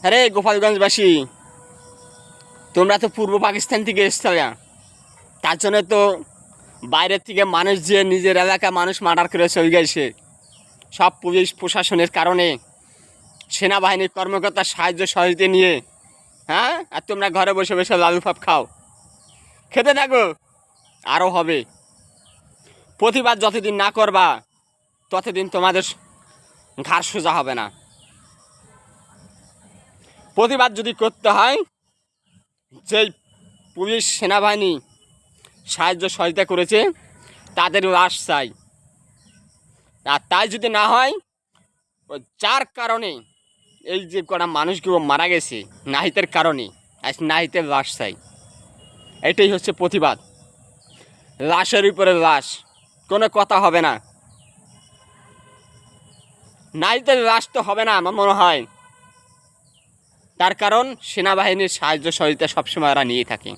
আরে গোপালগঞ্জবাসী, তোমরা তো পূর্ব পাকিস্তান থেকে এসছিলে, তার জন্য তো বাইরের থেকে মানুষ যে নিজের এলাকা মানুষ মার্ডার করে চলে গেছে, সব পুলিশ প্রশাসনের কারণে, সেনাবাহিনীর কর্মকর্তার সাহায্য সহযোগিতা নিয়ে। হ্যাঁ, আর তোমরা ঘরে বসে বসে লালু পাপ খাও, খেতে থাকো, আরও হবে। প্রতিবাদ যতদিন না করবা ততদিন তোমাদের ঘাড় সোজা হবে না। প্রতিবাদ যদি করতে হয়, যেই পুলিশ সেনাবাহিনী সাহায্য সহযোগিতা করেছে তাদের লাশ চাই। আর তাই যদি না হয়, যার কারণে এই যে কটা মানুষগুলো মারা গেছে নাহিতের কারণে, আজ নাহিতের লাশ চাই। এটাই হচ্ছে প্রতিবাদ। লাশের উপরে লাশ, কোনো কথা হবে না। নাহিতের লাশ তো হবে না আমার মনে হয়, তার কারণ সেনাবাহিনীর সাহায্য সহযোগিতা সবসময় ওরা নিয়ে থাকে।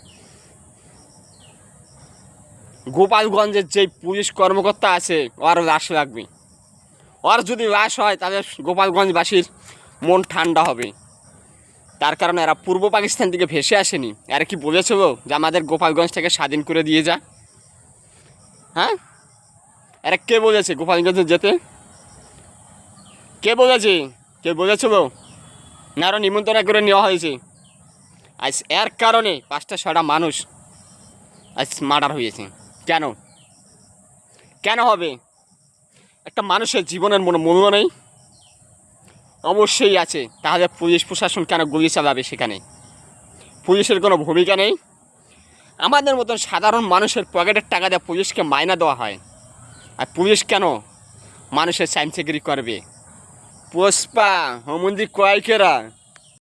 গোপালগঞ্জের যে পুলিশ কর্মকর্তা আছে ওর লাশ লাগবে। ওর যদি লাশ হয় তাহলে গোপালগঞ্জবাসীর মন ঠান্ডা হবে। তার কারণে এরা পূর্ব পাকিস্তান থেকে ভেসে আসেনি। এরা কি বলেছিল যে আমাদের গোপালগঞ্জ থেকে স্বাধীন করে দিয়ে যা? হ্যাঁ, এরা কে বলেছে গোপালগঞ্জে যেতে? কে বলেছে? কে বলেছিল? না, আরও নিমন্ত্রণ করে নেওয়া হয়েছে। আজ এর কারণে 5টা-6টা মানুষ আজ মার্ডার হয়েছে। কেন? কেন হবে? একটা মানুষের জীবনের মূল্য নেই? অবশ্যই আছে। তাহলে পুলিশ প্রশাসন কেন গুলি চালাবে? সেখানে পুলিশের কোনো ভূমিকা নেই? আমাদের মতন সাধারণ মানুষের পকেটের টাকা দিয়ে পুলিশকে মাইনা দেওয়া হয়, আর পুলিশ কেন মানুষের চাইমচেগিরি করবে? পুষ্পা হোমন্দি কয়েকেরা